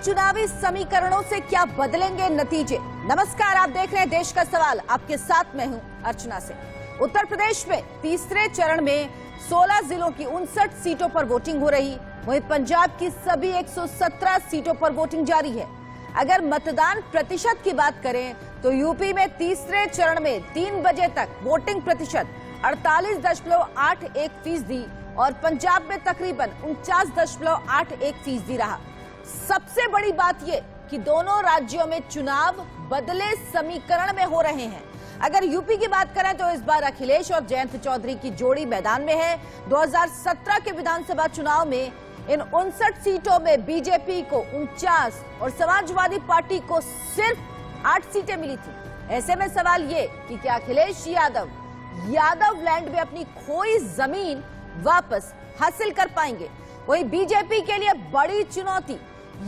चुनावी समीकरणों से क्या बदलेंगे नतीजे? नमस्कार, आप देख रहे हैं देश का सवाल। आपके साथ मैं हूं अर्चना सिंह। उत्तर प्रदेश में तीसरे चरण में 16 जिलों की 59 सीटों पर वोटिंग हो रही, वहीं पंजाब की सभी 117 सीटों पर वोटिंग जारी है। अगर मतदान प्रतिशत की बात करें तो यूपी में तीसरे चरण में 3 बजे तक वोटिंग प्रतिशत 48.81% और पंजाब में तकरीबन 49.81% रहा। सबसे बड़ी बात यह कि दोनों राज्यों में चुनाव बदले समीकरण में हो रहे हैं। अगर यूपी की बात करें तो इस बार अखिलेश और जयंत चौधरी की जोड़ी मैदान में है। 2017 के विधानसभा चुनाव में इन 59 सीटों में बीजेपी को 49 और समाजवादी पार्टी को सिर्फ 8 सीटें मिली थी। ऐसे में सवाल ये कि क्या अखिलेश यादव लैंड में अपनी खोई जमीन वापस हासिल कर पाएंगे? वही बीजेपी के लिए बड़ी चुनौती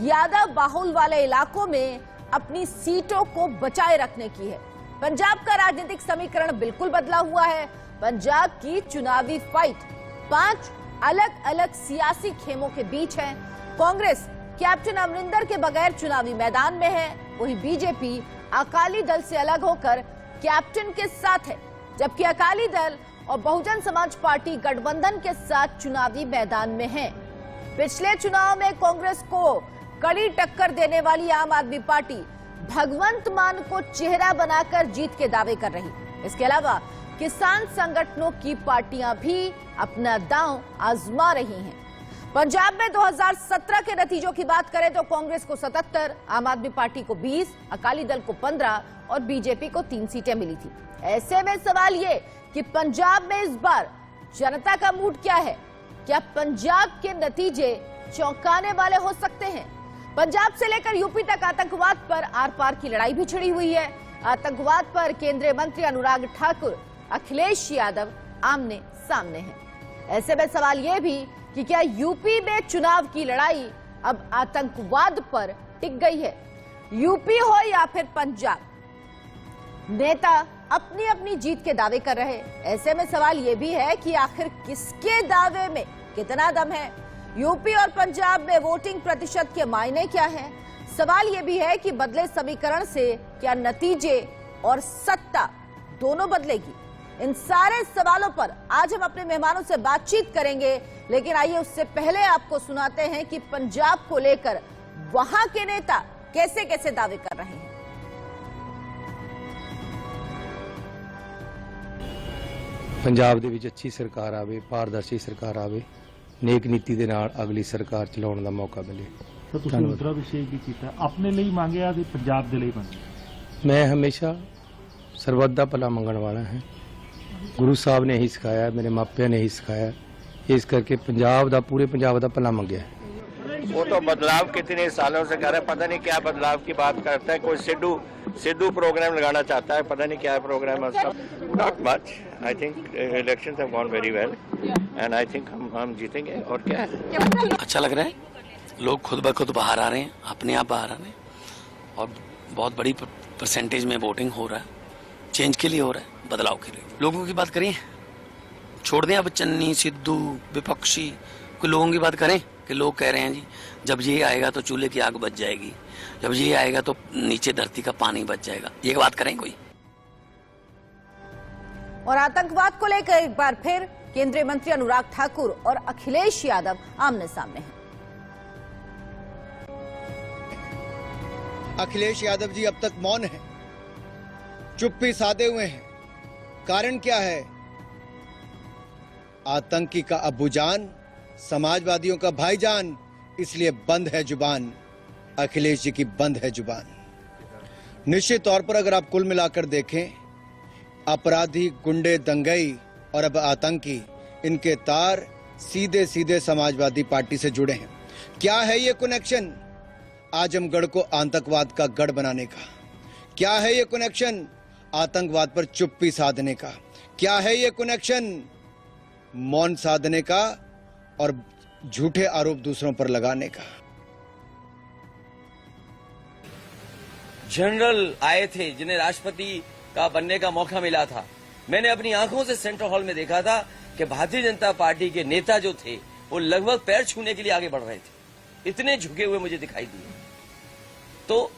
यादव बाहुल वाले इलाकों में अपनी सीटों को बचाए रखने की है। पंजाब का राजनीतिक समीकरण बिल्कुल बदला हुआ है। पंजाब की चुनावी फाइट 5 अलग अलग सियासी खेमों के बीच है। कांग्रेस कैप्टन अमरिंदर के बगैर चुनावी मैदान में है, वहीं बीजेपी अकाली दल से अलग होकर कैप्टन के साथ है, जबकि अकाली दल और बहुजन समाज पार्टी गठबंधन के साथ चुनावी मैदान में है। पिछले चुनाव में कांग्रेस को कड़ी टक्कर देने वाली आम आदमी पार्टी भगवंत मान को चेहरा बनाकर जीत के दावे कर रही। इसके अलावा किसान संगठनों की पार्टियां भी अपना दांव आजमा रही हैं। पंजाब में 2017 के नतीजों की बात करें तो कांग्रेस को 77, आम आदमी पार्टी को 20, अकाली दल को 15 और बीजेपी को 3 सीटें मिली थी। ऐसे में सवाल ये कि पंजाब में इस बार जनता का मूड क्या है? क्या पंजाब के नतीजे चौंकाने वाले हो सकते हैं? पंजाब से लेकर यूपी तक आतंकवाद पर आर पार की लड़ाई भी छिड़ी हुई है। आतंकवाद पर केंद्रीय मंत्री अनुराग ठाकुर, अखिलेश यादव आमने सामने हैं। ऐसे में सवाल यह भी कि क्या यूपी में चुनाव की लड़ाई अब आतंकवाद पर टिक गई है? यूपी हो या फिर पंजाब, नेता अपनी अपनी जीत के दावे कर रहे। ऐसे में सवाल यह भी है कि आखिर किसके दावे में कितना दम है? यूपी और पंजाब में वोटिंग प्रतिशत के मायने क्या हैं? सवाल यह भी है कि बदले समीकरण से क्या नतीजे और सत्ता दोनों बदलेगी? इन सारे सवालों पर आज हम अपने मेहमानों से बातचीत करेंगे, लेकिन आइए उससे पहले आपको सुनाते हैं कि पंजाब को लेकर वहां के नेता कैसे कैसे दावे कर रहे हैं। ਪੰਜਾਬ ਦੇ ਵਿੱਚ ਅੱਛੀ ਸਰਕਾਰ ਆਵੇ, ਪਾਰਦਰਸ਼ੀ ਸਰਕਾਰ ਆਵੇ, ਨੇਕ ਨੀਤੀ ਦੇ ਨਾਲ ਅਗਲੀ ਸਰਕਾਰ ਚਲਾਉਣ ਦਾ ਮੌਕਾ ਮਿਲੇ। ਤਾਂ ਤੁਸੀਂ ਮੁੱਦਾ ਵਿਸ਼ੇ ਕੀ ਕੀਤਾ? ਆਪਣੇ ਲਈ ਮੰਗਿਆ ਤੇ ਪੰਜਾਬ ਦੇ ਲਈ ਮੰਗਿਆ? ਮੈਂ ਹਮੇਸ਼ਾ ਸਰਬੱਤ ਦਾ ਭਲਾ ਮੰਗਣ ਵਾਲਾ ਹਾਂ। ਗੁਰੂ ਸਾਹਿਬ ਨੇ ਇਹੀ ਸਿਖਾਇਆ, ਮੇਰੇ ਮਾਪਿਆਂ ਨੇ ਇਹੀ ਸਿਖਾਇਆ, ਇਸ ਕਰਕੇ ਪੰਜਾਬ ਦਾ, ਪੂਰੇ ਪੰਜਾਬ ਦਾ ਭਲਾ ਮੰਗਿਆ। वो तो बदलाव कितने सालों से कर रहे हैं, पता नहीं क्या बदलाव की बात करता है। कोई सिद्धू प्रोग्राम लगाना चाहता है, पता नहीं क्या प्रोग्राम है उसका। Not much, I think elections have gone very well and I think हम जीतेंगे। और क्या है, अच्छा लग रहा है। लोग खुद ब खुद बाहर आ रहे हैं, अपने आप बाहर आ रहे हैं और बहुत बड़ी परसेंटेज में वोटिंग हो रहा है। चेंज के लिए हो रहा है, बदलाव के लिए। लोगों की बात करिए, छोड़ दें अब चन्नी, सिद्धू, विपक्षी, कोई लोगों की बात करें कि लोग कह रहे हैं जी जब ये आएगा तो चूल्हे की आग बच जाएगी, जब ये आएगा तो नीचे धरती का पानी बच जाएगा। ये बात करें कोई? और आतंकवाद को लेकर एक बार फिर केंद्रीय मंत्री अनुराग ठाकुर और अखिलेश यादव आमने सामने हैं। अखिलेश यादव जी अब तक मौन हैं, चुप्पी साधे हुए हैं। कारण क्या है? आतंकी का अब्बूजान, समाजवादियों का भाईजान, इसलिए बंद है जुबान। अखिलेश जी की बंद है जुबान। निश्चित तौर पर अगर आप कुल मिलाकर देखें, अपराधी, गुंडे, दंगई और अब आतंकी, इनके तार सीधे सीधे समाजवादी पार्टी से जुड़े हैं। क्या है ये कनेक्शन? आजमगढ़ को आतंकवाद का गढ़ बनाने का। क्या है ये कनेक्शन? आतंकवाद पर चुप्पी साधने का। क्या है ये कनेक्शन? मौन साधने का और झूठे आरोप दूसरों पर लगाने का। जनरल आए थे जिन्हें राष्ट्रपति का बनने का मौका मिला था। मैंने अपनी आंखों से सेंट्रल हॉल में देखा था कि भारतीय जनता पार्टी के नेता जो थे वो लगभग पैर छूने के लिए आगे बढ़ रहे थे। इतने झुके हुए मुझे दिखाई दिए। तो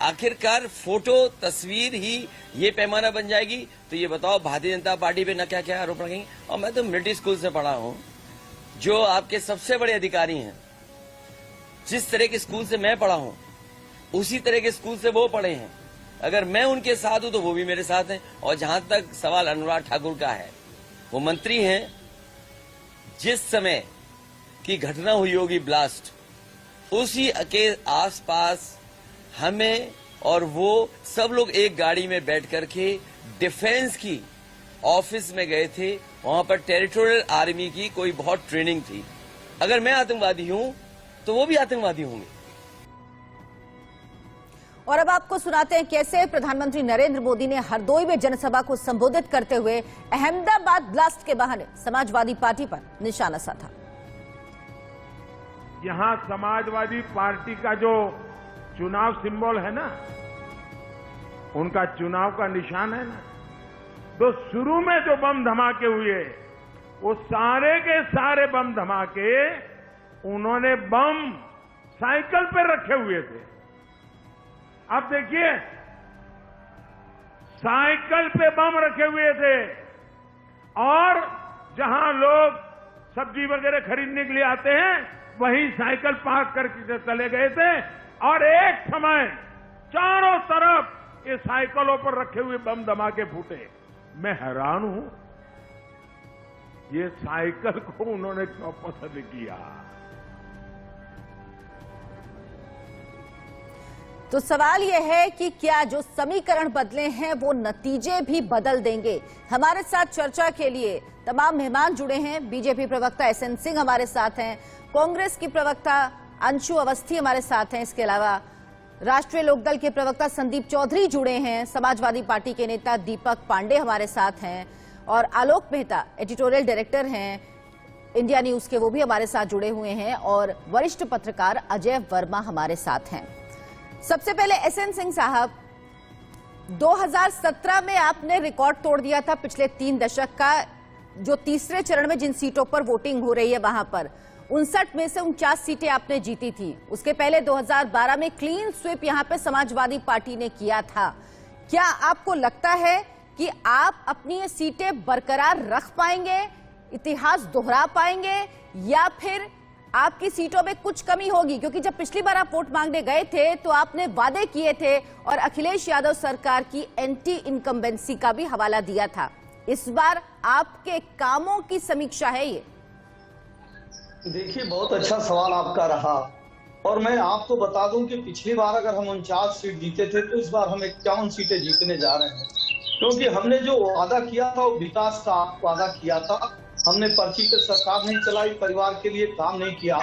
आखिरकार फोटो तस्वीर ही ये पैमाना बन जाएगी। तो ये बताओ भारतीय जनता पार्टी पे ना क्या क्या आरोप लगेंगे। और मैं तो मिलिट्री स्कूल से पढ़ा हूं, जो आपके सबसे बड़े अधिकारी हैं, जिस तरह के स्कूल से मैं पढ़ा हूं उसी तरह के स्कूल से वो पढ़े हैं। अगर मैं उनके साथ हूं तो वो भी मेरे साथ हैं। और जहां तक सवाल अनुराग ठाकुर का है, वो मंत्री हैं, जिस समय की घटना हुई होगी ब्लास्ट, उसी के आसपास हमें और वो सब लोग एक गाड़ी में बैठ करके डिफेंस की ऑफिस में गए थे। वहां पर टेरिटोरियल आर्मी की कोई बहुत ट्रेनिंग थी। अगर मैं आतंकवादी हूं तो वो भी आतंकवादी होंगे। और अब आपको सुनाते हैं कैसे प्रधानमंत्री नरेंद्र मोदी ने हरदोई में जनसभा को संबोधित करते हुए अहमदाबाद ब्लास्ट के बहाने समाजवादी पार्टी पर निशाना साधा। यहां समाजवादी पार्टी का जो चुनाव सिंबल है ना, उनका चुनाव का निशान है ना, तो शुरू में जो बम धमाके हुए, वो सारे के सारे बम धमाके उन्होंने बम साइकिल पे रखे हुए थे। अब देखिए, साइकिल पे बम रखे हुए थे और जहां लोग सब्जी वगैरह खरीदने के लिए आते हैं वहीं साइकिल पार्क करके चले गए थे। और एक समय चारों तरफ ये साइकिलों पर रखे हुए बम धमाके फूटे। मैं हैरान हूं, ये साइकिल को उन्होंने क्यों पसंद किया। तो सवाल यह है कि क्या जो समीकरण बदले हैं वो नतीजे भी बदल देंगे। हमारे साथ चर्चा के लिए तमाम मेहमान जुड़े हैं। बीजेपी प्रवक्ता एसएन सिंह हमारे साथ हैं, कांग्रेस की प्रवक्ता अंशु अवस्थी हमारे साथ हैं, इसके अलावा राष्ट्रीय लोकदल के प्रवक्ता संदीप चौधरी जुड़े हैं, समाजवादी पार्टी के नेता दीपक पांडे हमारे साथ हैं और आलोक मेहता एडिटोरियल डायरेक्टर हैं इंडिया न्यूज के, वो भी हमारे साथ जुड़े हुए हैं और वरिष्ठ पत्रकार अजय वर्मा हमारे साथ हैं। सबसे पहले एसएन सिंह साहब, 2017 में आपने रिकॉर्ड तोड़ दिया था पिछले 3 दशक का, जो तीसरे चरण में जिन सीटों पर वोटिंग हो रही है वहां पर 59 में से 49 सीटें आपने जीती थी। उसके पहले 2012 में क्लीन स्वीप यहां पे समाजवादी पार्टी ने किया था। क्या आपको लगता है कि आप अपनी ये सीटें बरकरार रख पाएंगे, इतिहास दोहरा पाएंगे, या फिर आपकी सीटों में कुछ कमी होगी? क्योंकि जब पिछली बार आप वोट मांगने गए थे तो आपने वादे किए थे और अखिलेश यादव सरकार की एंटी इनकम्बेंसी का भी हवाला दिया था। इस बार आपके कामों की समीक्षा है ये? देखिए, बहुत अच्छा सवाल आपका रहा और मैं आपको बता दूं कि पिछली बार अगर हम 49 सीट जीते थे तो इस बार हम 51 सीटें जीतने जा रहे हैं, क्योंकि हमने जो वादा किया था वो विकास का वादा किया था। हमने पर्ची पे सरकार नहीं चलाई, परिवार के लिए काम नहीं किया।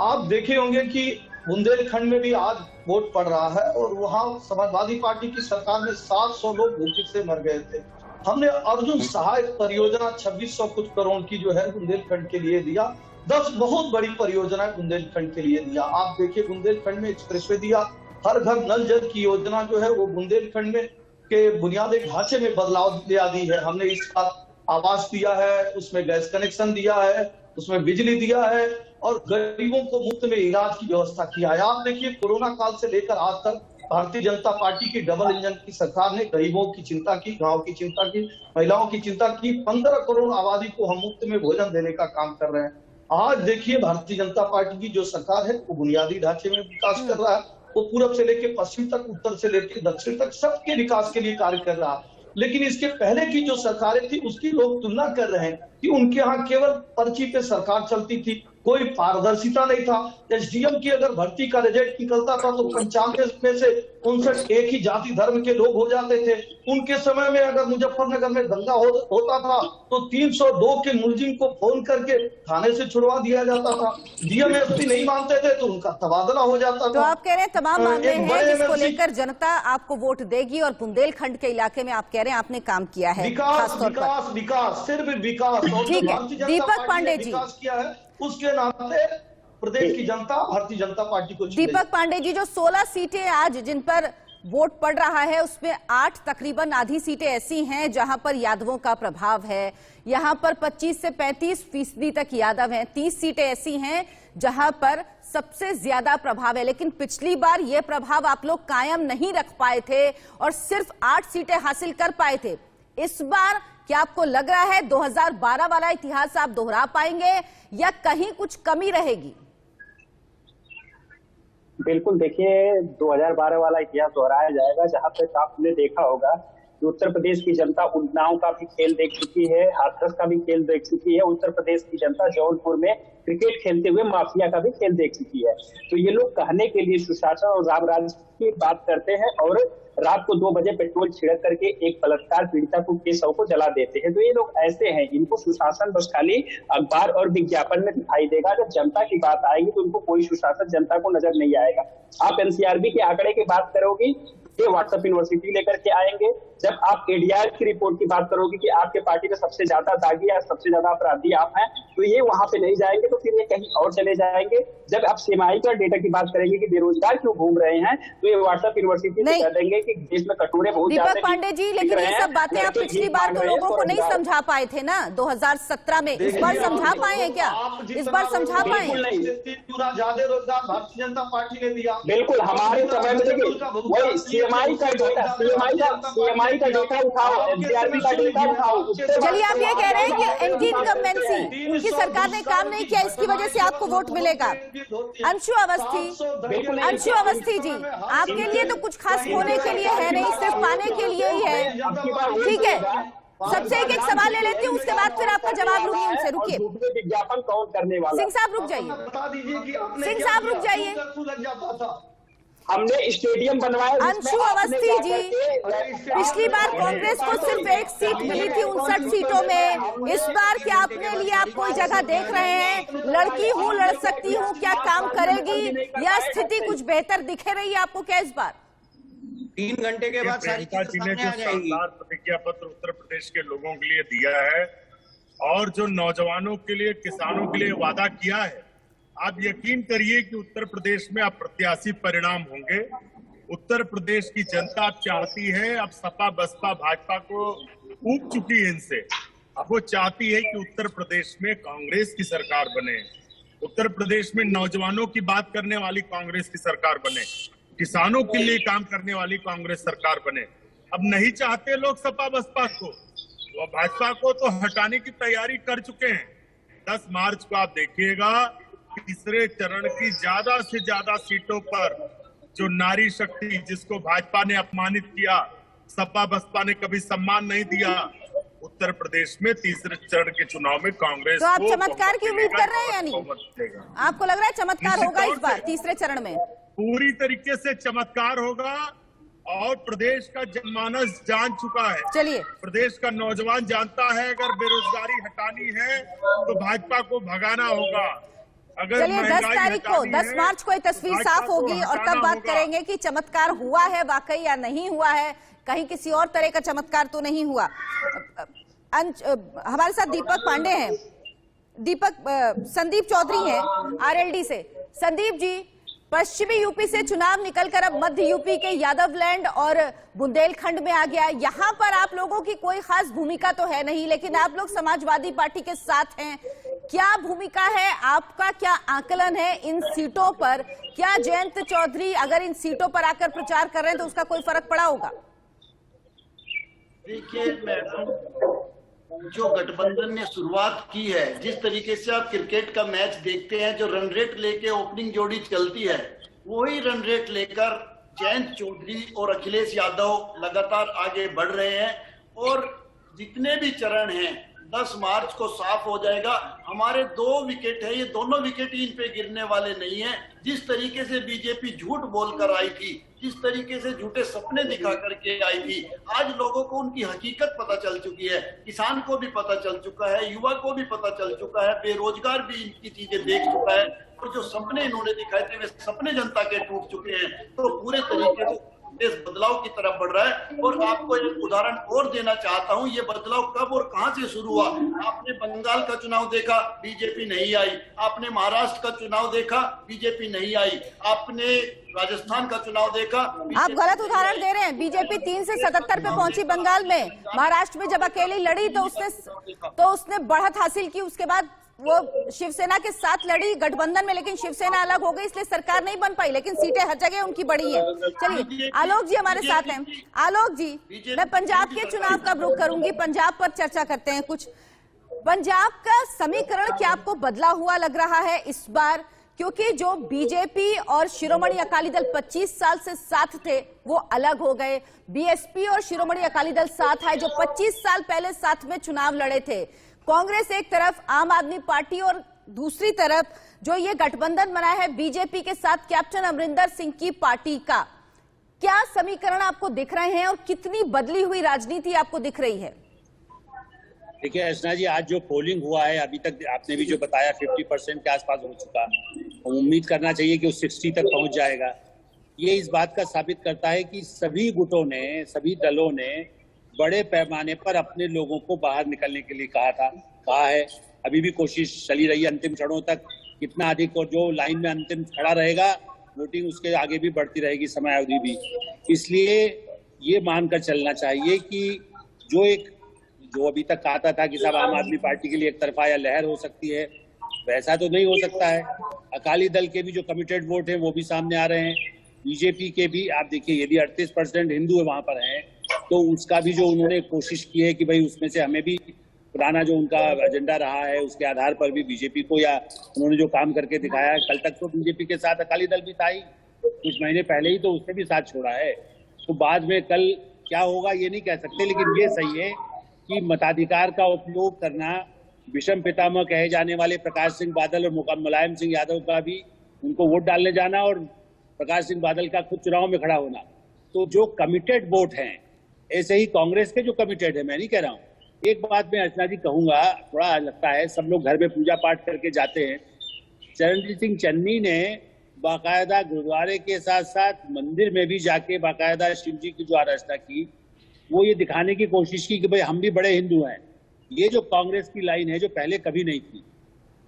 आप देखे होंगे कि बुंदेलखंड में भी आज वोट पड़ रहा है और वहां समाजवादी पार्टी की सरकार में 700 लोग भूखे से मर गए थे। हमने अर्जुन सहायक परियोजना 2600 कुछ करोड़ की जो है बुंदेलखंड के लिए दिया। 10 बहुत बड़ी परियोजना बुंदेलखंड के लिए दिया। आप देखिए, बुंदेलखंड में एक्सप्रेसवे दिया, हर घर नल जल की योजना जो है वो बुंदेलखंड में के बुनियादी ढांचे में बदलाव दिया दी है। हमने इसका आवास दिया है, उसमें गैस कनेक्शन दिया है, उसमें बिजली दिया है और गरीबों को मुफ्त में इलाज की व्यवस्था किया है। आप देखिए, कोरोना काल से लेकर आज तक भारतीय जनता पार्टी की डबल इंजन की सरकार ने गरीबों की चिंता की, गांव की चिंता की, महिलाओं की चिंता की। 15 करोड़ आबादी को हम मुफ्त में भोजन देने का काम कर रहे हैं। आज देखिए, भारतीय जनता पार्टी की जो सरकार है वो बुनियादी ढांचे में विकास कर रहा है। वो पूरब से लेकर पश्चिम तक, उत्तर से लेकर दक्षिण तक सबके विकास के लिए कार्य कर रहा है। लेकिन इसके पहले की जो सरकारें थी उसकी लोग तुलना कर रहे हैं कि उनके यहाँ केवल पर्ची पे सरकार चलती थी, कोई पारदर्शिता नहीं था। एसडीएम की अगर भर्ती का रिजल्ट निकलता था तो 95 में से 59 एक ही जाति धर्म के लोग हो जाते थे। उनके समय में अगर मुजफ्फरनगर में दंगा होता था तो 302 के मुलजिम को फोन करके थाने से छुड़वा दिया जाता था। डीएम एसपी नहीं मानते थे तो उनका तबादला हो जाता था। तो आप कह रहे हैं तमाम मामले हैं जिसको लेकर जनता आपको वोट देगी और बुंदेलखंड के इलाके में आप कह रहे हैं आपने काम किया है, विकास सिर्फ विकास। ठीक है, दीपक पांडे जी, विकास किया है, उसके नाते प्रदेश की जनता भारतीय जनता पार्टी को दीपक पांडे जी, जो 16 सीटें आज जिन पर वोट पड़ रहा है उसमें 8 तकरीबन आधी सीटें ऐसी हैं जहां पर यादवों का प्रभाव है। यहां पर 25 से 35% तक यादव हैं। 30 सीटें ऐसी हैं जहां पर सबसे ज्यादा प्रभाव है, लेकिन पिछली बार यह प्रभाव आप लोग कायम नहीं रख पाए थे और सिर्फ 8 सीटें हासिल कर पाए थे। इस बार क्या आपको लग रहा है 2012 वाला इतिहास आप दोहरा पाएंगे या कहीं कुछ कमी रहेगी? बिल्कुल, देखिए 2012 वाला इतिहास दोहराया जाएगा। जहां तक आपने देखा होगा कि उत्तर प्रदेश की जनता उन्नाव का भी खेल देख चुकी है, हाथरस का भी खेल देख चुकी है। उत्तर प्रदेश की जनता जौनपुर में क्रिकेट खेलते हुए माफिया का भी खेल देख चुकी है। तो ये लोग कहने के लिए सुशासन और राम राज्य की बात करते हैं और रात को 2 बजे पेट्रोल छिड़क करके एक बलात्कार पीड़िता के शव को जला देते हैं। तो ये लोग ऐसे हैं, इनको सुशासन बस खाली अखबार और विज्ञापन में दिखाई देगा। जब जनता की बात आएगी तो इनको कोई सुशासन जनता को नजर नहीं आएगा। आप एनसीआरबी के आंकड़े की बात करोगी, ये व्हाट्सएप यूनिवर्सिटी लेकर के आएंगे। जब आप एडीआर की रिपोर्ट की बात करोगे कि आपके पार्टी में सबसे ज्यादा दागी या सबसे ज्यादा अपराधी आप हैं, तो ये वहां पे नहीं जाएंगे, तो फिर ये कहीं और चले जाएंगे। जब आप सीएमआई का डेटा की बात करेंगे कि बेरोजगार क्यों घूम रहे हैं, तो ये व्हाट्सएप यूनिवर्सिटी से कह देंगे कि देश में कटोरे बहुत ज्यादा। दीपक पांडे जी, लेकिन ये सब बातें आप पिछली बार तो लोगों को नहीं समझा पाए थे ना 2017 में। इस बार समझा पाए हैं क्या? इस बार समझा पाए? ज्यादा रोजगार भारतीय जनता पार्टी ने दिया। बिल्कुल, हमारे समय में वही सीएमआई का डेटा उठाओ, एनसीआरबी का डेटा उठाओ। चलिए, आप ये कह रहे हैं कि एंटी इनकम्बेंसी उनकी सरकार ने काम नहीं किया, इसकी वजह से आपको वोट मिलेगा। अंशु अवस्थी जी, आपके लिए तो कुछ खास होने के लिए है नहीं, सिर्फ पाने के लिए ही है। ठीक है, सबसे एक सवाल ले लेती हूँ, उसके बाद फिर आपका जवाब लूंगी उनसे। रुकिए, विज्ञापन कौन करने वाला? सिंह साहब रुक जाइए, सिंह साहब रुक जाइए। हमने स्टेडियम बनवाया। अंशु अवस्थी जी, पिछली बार कांग्रेस को सिर्फ 1 सीट मिली थी 59 सीटों में। इस बार क्या अपने लिए आप कोई जगह देख रहे हैं? लड़की हूँ, लड़ सकती हूँ, क्या काम करेगी या स्थिति कुछ बेहतर दिखे रही है आपको क्या इस बार? 3 घंटे के बाद प्रियंका जी ने जो शानदार प्रतिज्ञा पत्र उत्तर प्रदेश के लोगों के लिए दिया है और जो नौजवानों के लिए, किसानों के लिए वादा किया है, आप यकीन करिए कि उत्तर प्रदेश में अप्रत्याशित परिणाम होंगे। उत्तर प्रदेश की जनता अब चाहती है, अब सपा बसपा भाजपा को ऊब चुकी है इनसे। अब वो चाहती है कि उत्तर प्रदेश में कांग्रेस की सरकार बने, उत्तर प्रदेश में नौजवानों की बात करने वाली कांग्रेस की सरकार बने, किसानों के लिए काम करने वाली कांग्रेस सरकार बने। अब नहीं चाहते लोग सपा बसपा को, वो भाजपा को तो हटाने की तैयारी कर चुके हैं। 10 मार्च को आप देखिएगा, तीसरे चरण की ज्यादा से ज्यादा सीटों पर जो नारी शक्ति, जिसको भाजपा ने अपमानित किया, सपा बसपा ने कभी सम्मान नहीं दिया, उत्तर प्रदेश में तीसरे चरण के चुनाव में कांग्रेस तो आप चमत्कार की उम्मीद कर रहे हैं? यानी आपको लग रहा है चमत्कार होगा इस बार तीसरे चरण में? पूरी तरीके से चमत्कार होगा और प्रदेश का जनमानस जान चुका है। चलिए, प्रदेश का नौजवान जानता है अगर बेरोजगारी हटानी है तो भाजपा को भगाना होगा। चलिए 10 तारीख को, 10 मार्च को ये तस्वीर साफ होगी और तब बात करेंगे कि चमत्कार हुआ है वाकई या नहीं हुआ है, कहीं किसी और तरह का चमत्कार तो नहीं हुआ। हमारे साथ दीपक पांडे हैं, संदीप चौधरी हैं आरएलडी से। संदीप जी, पश्चिमी यूपी से चुनाव निकलकर अब मध्य यूपी के यादवलैंड और बुंदेलखंड में आ गया। यहाँ पर आप लोगों की कोई खास भूमिका तो है नहीं, लेकिन आप लोग समाजवादी पार्टी के साथ हैं। क्या भूमिका है आपका, क्या आकलन है इन सीटों पर? क्या जयंत चौधरी अगर इन सीटों पर आकर प्रचार कर रहे हैं तो उसका कोई फर्क पड़ा होगा? देखिए मैडम, जो गठबंधन ने शुरुआत की है, जिस तरीके से आप क्रिकेट का मैच देखते हैं, जो रन रेट लेके ओपनिंग जोड़ी चलती है, वही रन रेट लेकर जयंत चौधरी और अखिलेश यादव लगातार आगे बढ़ रहे हैं। और जितने भी चरण हैं 10 मार्च को साफ हो जाएगा। हमारे 2 विकेट है, ये दोनों विकेट इन पे गिरने वाले नहीं है। जिस तरीके से बीजेपी झूठ बोलकर आई थी, जिस तरीके से झूठे सपने दिखा करके आई थी, आज लोगों को उनकी हकीकत पता चल चुकी है। किसान को भी पता चल चुका है, युवा को भी पता चल चुका है, बेरोजगार भी इनकी चीजें देख चुका है और जो सपने इन्होंने दिखाए थे वे सपने जनता के टूट चुके हैं। तो पूरे तरीके से देश बदलाव की तरफ बढ़ रहा है। और आपको एक उदाहरण और देना चाहता हूं, ये बदलाव कब और कहां से शुरू हुआ। आपने बंगाल का चुनाव देखा, बीजेपी नहीं आई। आपने महाराष्ट्र का चुनाव देखा, बीजेपी नहीं आई। आपने राजस्थान का चुनाव देखा। आप गलत उदाहरण दे रहे हैं। बीजेपी 3 से 77 पे पहुंची बंगाल में। महाराष्ट्र में जब अकेली लड़ी तो उसने बढ़त हासिल की, उसके बाद वो शिवसेना के साथ लड़ी गठबंधन में, लेकिन शिवसेना अलग हो गई इसलिए सरकार नहीं बन पाई, लेकिन सीटें हर जगह उनकी बढ़ी हैं। चलिए आलोक जी हमारे साथ हैं। आलोक जी, मैं पंजाब के चुनाव का रुख करूंगी, पंजाब पर चर्चा करते हैं कुछ। पंजाब का समीकरण क्या आपको बदला हुआ लग रहा है इस बार? क्योंकि जो बीजेपी और शिरोमणि अकाली दल 25 साल से साथ थे वो अलग हो गए, बीएसपी और शिरोमणि अकाली दल साथ आए जो 25 साल पहले साथ में चुनाव लड़े थे। कांग्रेस एक तरफ, आम आदमी पार्टी और दूसरी तरफ जो ये गठबंधन बना है बीजेपी के साथ कैप्टन अमरिंदर सिंह की पार्टी का, क्या समीकरण आपको दिख रहे हैं और कितनी बदली हुई राजनीति आपको दिख रही है? देखिए अर्चना जी, आज जो पोलिंग हुआ है अभी तक आपने भी जो बताया 50% के आसपास हो चुका, उम्मीद करना चाहिए कि वो 60 तक पहुंच जाएगा। ये इस बात का साबित करता है कि सभी गुटों ने, सभी दलों ने बड़े पैमाने पर अपने लोगों को बाहर निकलने के लिए कहा है। अभी भी कोशिश चली रही है अंतिम क्षणों तक, कितना अधिक और जो लाइन में अंतिम खड़ा रहेगा वोटिंग उसके आगे भी बढ़ती रहेगी समय अवधि भी। इसलिए ये मानकर चलना चाहिए कि जो अभी तक कहता था कि सब आम आदमी पार्टी के लिए एक तरफा या लहर हो सकती है, वैसा तो नहीं हो सकता है। अकाली दल के भी जो कमिटेड वोट हैं वो भी सामने आ रहे हैं, बीजेपी के भी। आप देखिए यदि 38% हिंदू है वहां पर हैं तो उसका भी जो उन्होंने कोशिश की है कि भाई उसमें से हमें भी पुराना जो उनका एजेंडा रहा है उसके आधार पर भी बीजेपी को, या उन्होंने जो काम करके दिखाया है, कल तक तो बीजेपी के साथ अकाली दल भी था ही, कुछ महीने पहले ही तो उसने भी साथ छोड़ा है। तो बाद में कल क्या होगा ये नहीं कह सकते, लेकिन ये सही है कि मताधिकार का उपयोग करना, विषम पितामह कहे जाने वाले प्रकाश सिंह बादल और मुलायम सिंह यादव का भी उनको वोट डालने जाना और प्रकाश सिंह बादल का खुद चुनाव में खड़ा होना, तो जो कमिटेड वोट हैं, ऐसे ही कांग्रेस के जो कमिटेड है, मैं नहीं कह रहा हूँ। एक बात मैं अर्चना जी कहूंगा, थोड़ा लगता है सब लोग घर में पूजा पाठ करके जाते हैं, चरणजीत सिंह चन्नी ने बाकायदा गुरुद्वारे के साथ साथ मंदिर में भी जाके बाकायदा शिव जी की जो आराधना की, वो ये दिखाने की कोशिश की कि भाई हम भी बड़े हिंदू हैं। ये जो कांग्रेस की लाइन है जो पहले कभी नहीं थी,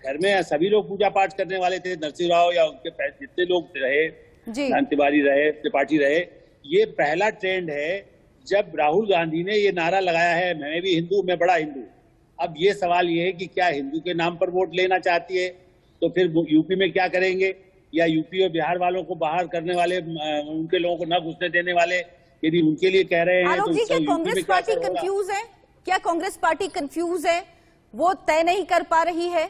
घर में सभी लोग पूजा पाठ करने वाले थे, नरसिंह राव या उनके जितने लोग रहे, तिवारी रहे, त्रिपाठी रहे, ये पहला ट्रेंड है। जब राहुल गांधी ने ये नारा लगाया है मैं भी हिंदू, मैं बड़ा हिंदू, अब ये सवाल ये है कि क्या हिंदू के नाम पर वोट लेना चाहती है तो फिर यूपी में क्या करेंगे, या यूपी और बिहार वालों को बाहर करने वाले, उनके लोगों को न घुसने देने वाले यदि उनके लिए कह रहे हैं तो क्या कांग्रेस पार्टी कंफ्यूज है? क्या कांग्रेस पार्टी कंफ्यूज है, वो तय नहीं कर पा रही है?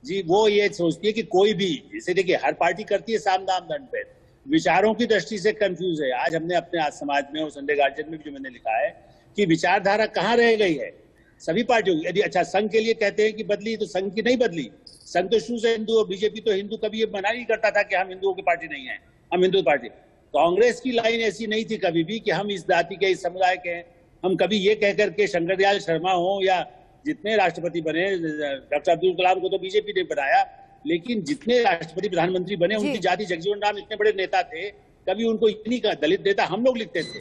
जी, वो ये सोचती है कि कोई भी, जैसे देखिए हर पार्टी करती है साम दाम दंड भेद, विचारों की दृष्टि से कंफ्यूज है। आज हमने अपने आज समाज में और संडे गार्जियन में भी जो मैंने लिखा है कि विचारधारा कहाँ रह गई है सभी पार्टियों की। यदि अच्छा संघ के लिए कहते हैं कि बदली, तो संघ की नहीं बदली। संघ तो शुरू से हिंदू और बीजेपी तो हिंदू, कभी ये मना नहीं करता था कि हम हिंदुओं की पार्टी नहीं है, हम हिंदू पार्टी। कांग्रेस की लाइन ऐसी नहीं थी कभी भी कि हम इस जाति के, इस समुदाय के हैं। हम कभी ये कहकर के शंकरदयाल शर्मा हो या जितने राष्ट्रपति बने, डॉक्टर अब्दुल कलाम को तो बीजेपी ने बनाया, लेकिन जितने राष्ट्रपति प्रधानमंत्री बने उनकी जाति, जगजीवन राम इतने बड़े नेता थे, कभी उनको इतनी का दलित नेता हम लोग लिखते थे।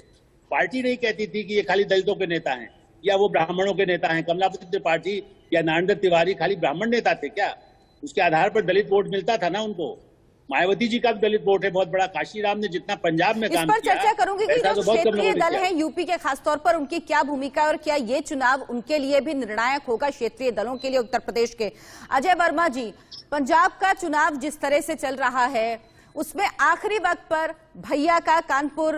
पार्टी नहीं कहती थी कि ये खाली दलितों के नेता हैं या वो ब्राह्मणों के नेता हैं। कमलापति त्रिपाठी या नारायण तिवारी खाली ब्राह्मण नेता थे क्या? उसके आधार पर दलित वोट मिलता था ना उनको। मायावती जी का भी दलित वोट है बहुत बड़ा। काशीराम ने जितना पंजाब में काम किया, इस पर चर्चा करूंगी कि जो क्षेत्रीय दल हैं यूपी के, खासतौर पर उनकी क्या भूमिका और क्या ये चुनाव उनके लिए भी निर्णायक होगा, क्षेत्रीय दलों के लिए उत्तर प्रदेश के। अजय वर्मा जी, पंजाब का चुनाव जिस तरह से चल रहा है उसमें आखिरी वक्त पर भैया का कानपुर,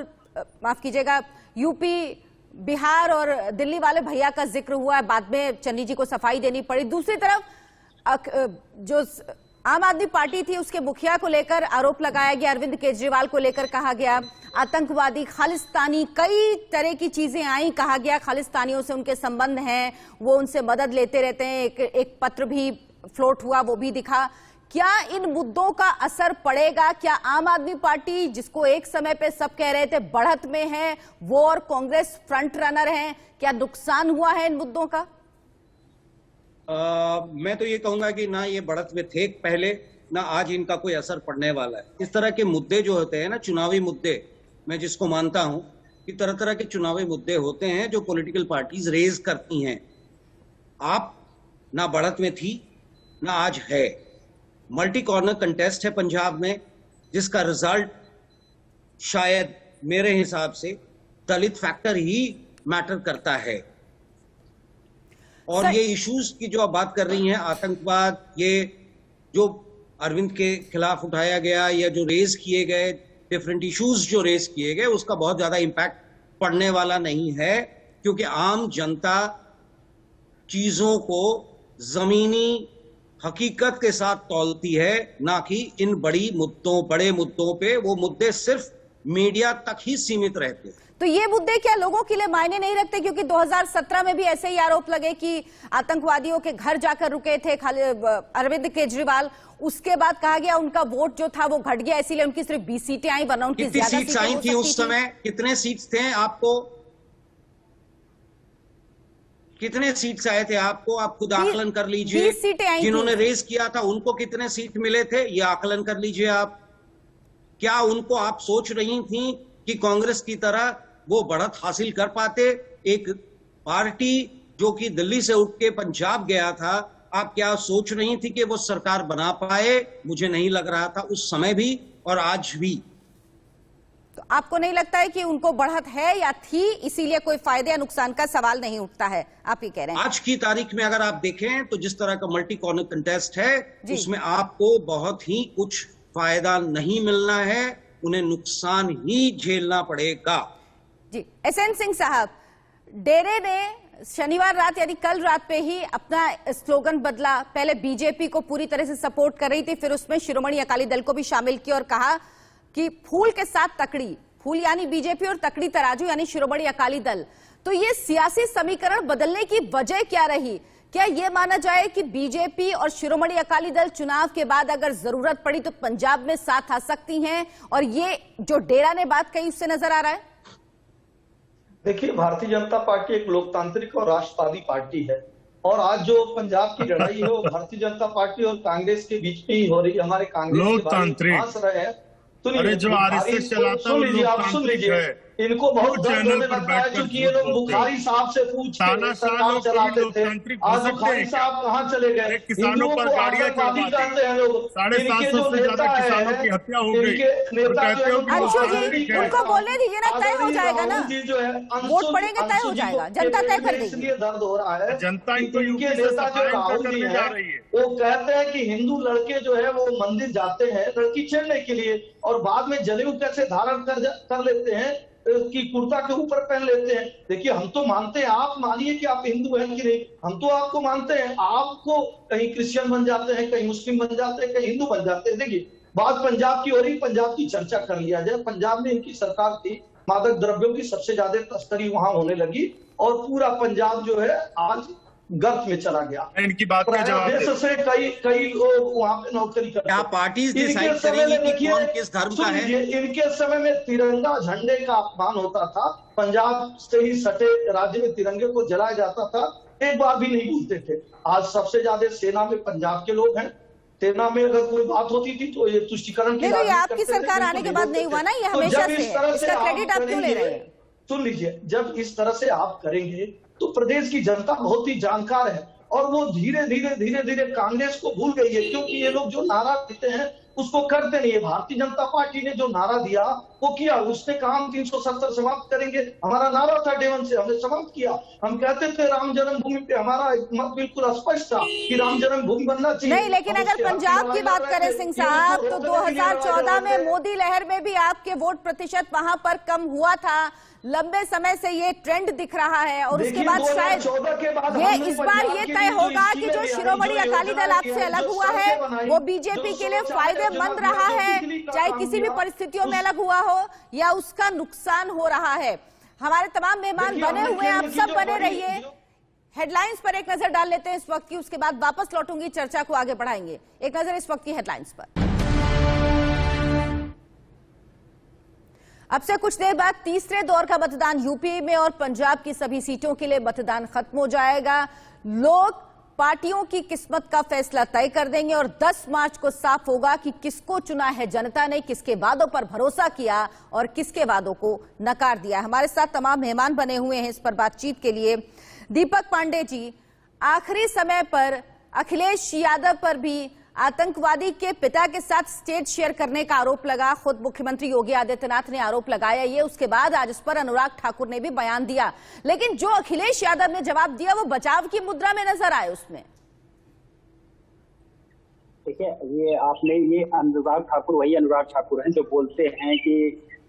माफ कीजिएगा, यूपी, बिहार और दिल्ली वाले भैया का जिक्र हुआ है, बाद में चन्नी जी को सफाई देनी पड़ी। दूसरी तरफ जो आम आदमी पार्टी थी उसके मुखिया को लेकर आरोप लगाया गया, अरविंद केजरीवाल को लेकर कहा गया आतंकवादी, खालिस्तानी, कई तरह की चीजें आई। कहा गया खालिस्तानियों से उनके संबंध हैं, वो उनसे मदद लेते रहते हैं। एक पत्र भी फ्लोट हुआ, वो भी दिखा। क्या इन मुद्दों का असर पड़ेगा? क्या आम आदमी पार्टी, जिसको एक समय पे सब कह रहे थे बढ़त में है, वो और कांग्रेस फ्रंट रनर हैं, क्या नुकसान हुआ है इन मुद्दों का? मैं तो ये कहूंगा कि ना ये बढ़त में थे पहले, ना आज इनका कोई असर पड़ने वाला है। इस तरह के मुद्दे जो होते हैं ना, चुनावी मुद्दे, मैं जिसको मानता हूं कि तरह तरह के चुनावी मुद्दे होते हैं जो पॉलिटिकल पार्टीज रेज करती हैं। आप ना बढ़त में थी ना आज है। मल्टी कॉर्नर कंटेस्ट है पंजाब में, जिसका रिजल्ट शायद मेरे हिसाब से दलित फैक्टर ही मैटर करता है। और ये इश्यूज की जो आप बात कर रही हैं, आतंकवाद, ये जो अरविंद के खिलाफ उठाया गया या जो रेज किए गए डिफरेंट इश्यूज जो रेज किए गए, उसका बहुत ज्यादा इम्पैक्ट पड़ने वाला नहीं है, क्योंकि आम जनता चीजों को जमीनी हकीकत के साथ तौलती है, ना कि इन बड़े मुद्दों पे। वो मुद्दे सिर्फ मीडिया तक ही सीमित रहते हैं। तो ये मुद्दे क्या लोगों के लिए मायने नहीं रखते? क्योंकि 2017 में भी ऐसे ही आरोप लगे कि आतंकवादियों के घर जाकर रुके थे अरविंद केजरीवाल। उसके बाद कहा गया उनका वोट जो था वो घट गया, इसीलिए उनकी सिर्फ 20 सीटें आई, वरना उनकी कितनी सीट्स आई थी उस समय? कितने सीट्स थे आपको? कितने सीट्स आए थे आपको? आप खुद आकलन कर लीजिए। 20 सीटें आई। जिन्होंने रेस किया था उनको कितने सीट मिले थे, ये आकलन कर लीजिए आप। क्या उनको आप सोच रही थी कि कांग्रेस की तरह वो बढ़त हासिल कर पाते? एक पार्टी जो कि दिल्ली से उठ के पंजाब गया था, आप क्या सोच रही थी कि वो सरकार बना पाए? मुझे नहीं लग रहा था उस समय भी और आज भी। तो आपको नहीं लगता है कि उनको बढ़त है या थी, इसीलिए कोई फायदे या नुकसान का सवाल नहीं उठता है? आप ये कह रहे हैं। आज की तारीख में अगर आप देखें तो जिस तरह का मल्टी कॉर्नर कंटेस्ट है, उसमें आपको बहुत ही कुछ फायदा नहीं मिलना है, उन्हें नुकसान ही झेलना पड़ेगा। जी, एसएन सिंह साहब, डेरे ने शनिवार रात यानी कल रात पे ही अपना स्लोगन बदला। पहले बीजेपी को पूरी तरह से सपोर्ट कर रही थी, फिर उसमें शिरोमणि अकाली दल को भी शामिल किया और कहा कि फूल के साथ तकड़ी, फूल यानी बीजेपी और तकड़ी तराजू यानी शिरोमणि अकाली दल। तो ये सियासी समीकरण बदलने की वजह क्या रही? क्या यह माना जाए कि बीजेपी और शिरोमणि अकाली दल चुनाव के बाद अगर जरूरत पड़ी तो पंजाब में साथ आ सकती हैं, और ये जो डेरा ने बात कही उससे नजर आ रहा है? देखिए, भारतीय जनता पार्टी एक लोकतांत्रिक और राष्ट्रवादी पार्टी है, और आज जो पंजाब की लड़ाई है वो भारतीय जनता पार्टी और कांग्रेस के बीच में ही हो रही है। हमारे कांग्रेस लोकतांत्रिक रहे हैं, अरे जो आरएसएस चलाता है वो लोकतांत्रिक है। इनको बहुत दर्द होने लगता है, क्योंकि ये लोग बुखारी साहब से पूछ के सरकार चलाते थे। आज बुखारी साहब कहाँ चले गए? किसानों पर गाड़ियां कहते हैं लोग। 750 से ज्यादा किसानों की हत्या हो गई। अंशु जी, उनको बोलने दीजिए ना, तय हो जाएगा ना, वोट पड़ेंगे, तय हो जाएगा, जनता तय कर देगी। इसलिए दर्द हो रहा है, जनता इनके नेता जो राहुल जी है वो कहते हैं कि हिंदू लड़के जो है वो मंदिर जाते हैं लड़की छेड़ने के लिए, और बाद में जनेऊ कैसे धारण कर लेते हैं कि कुर्ता के ऊपर पहन लेते हैं। देखिए, हम तो मानते हैं, आप मानिए कि आप हिंदू हैं कि नहीं, हम तो आपको मानते हैं। आपको कहीं क्रिश्चियन बन जाते हैं, कहीं मुस्लिम बन जाते हैं, कहीं हिंदू बन जाते हैं। देखिए, बात पंजाब की हो रही, पंजाब की चर्चा कर लिया जाए। पंजाब में इनकी सरकार थी, मादक द्रव्यों की सबसे ज्यादा तस्करी वहां होने लगी, और पूरा पंजाब जो है आज गर्त में चला गया। इनकी बात का जवाब देश से कई लोग वहां पे नौकरी करते हैं। क्या पार्टीज डिसाइड करेंगी कि कौन किस धर्म का है? इनके समय में तिरंगा झंडे का अपमान होता था, पंजाब से ही सटे राज्य में तिरंगे को जलाया जाता था, एक बार भी नहीं भूलते थे। आज सबसे ज्यादा सेना में पंजाब के लोग हैं। सेना में अगर कोई बात होती थी तो ये तुष्टिकरण की नहीं, आपकी सरकार आने के बाद नहीं हुआ ना, ये हमेशा से है। इसका क्रेडिट आप क्यों ले रहे हैं? सुन लीजिए, जब इस तरह से आप करेंगे तो प्रदेश की जनता बहुत ही जानकार है, और वो धीरे धीरे कांग्रेस को भूल गई है, क्योंकि ये लोग जो नारा देते हैं उसको करते नहीं है। भारतीय जनता पार्टी ने जो नारा दिया वो किया, उसने कहा हम 370 समाप्त करेंगे। हमारा नारा था डेवन से, हमने समाप्त किया। हम कहते थे राम जन्मभूमि पे हमारा मत बिल्कुल स्पष्ट था कि राम जन्मभूमि बनना चाहिए। नहीं, लेकिन अगर पंजाब की बात करें सिंह साहब, तो 2014 में मोदी लहर में भी आपके वोट प्रतिशत वहां पर कम हुआ था। लंबे समय से ये ट्रेंड दिख रहा है, और उसके बाद शायद ये इस बार ये तय होगा कि जो शिरोमणि अकाली दल आपसे अलग हुआ है वो बीजेपी के लिए फायदेमंद रहा है, चाहे किसी भी परिस्थितियों में अलग हुआ हो या उसका नुकसान हो रहा है। हमारे तमाम मेहमान बने हुए हैं, आप सब बने रहिए। हेडलाइंस पर एक नजर डाल लेते हैं इस वक्त की, उसके बाद वापस लौटूंगी, चर्चा को आगे बढ़ाएंगे। एक नजर इस वक्त की हेडलाइंस पर। अब से कुछ देर बाद तीसरे दौर का मतदान यूपी में और पंजाब की सभी सीटों के लिए मतदान खत्म हो जाएगा। लोग पार्टियों की किस्मत का फैसला तय कर देंगे और 10 मार्च को साफ होगा कि किसको चुना है जनता ने, किसके वादों पर भरोसा किया और किसके वादों को नकार दिया। हमारे साथ तमाम मेहमान बने हुए हैं इस पर बातचीत के लिए। दीपक पांडे जी, आखिरी समय पर अखिलेश यादव पर भी आतंकवादी के पिता के साथ स्टेज शेयर करने का आरोप लगा। खुद मुख्यमंत्री योगी आदित्यनाथ ने आरोप लगाया ये, उसके बाद आज इस पर अनुराग ठाकुर ने भी बयान दिया। लेकिन जो अखिलेश यादव ने जवाब दिया वो बचाव की मुद्रा में नजर आए उसमें। देखिए, ये अनुराग ठाकुर वही अनुराग ठाकुर हैं जो बोलते हैं कि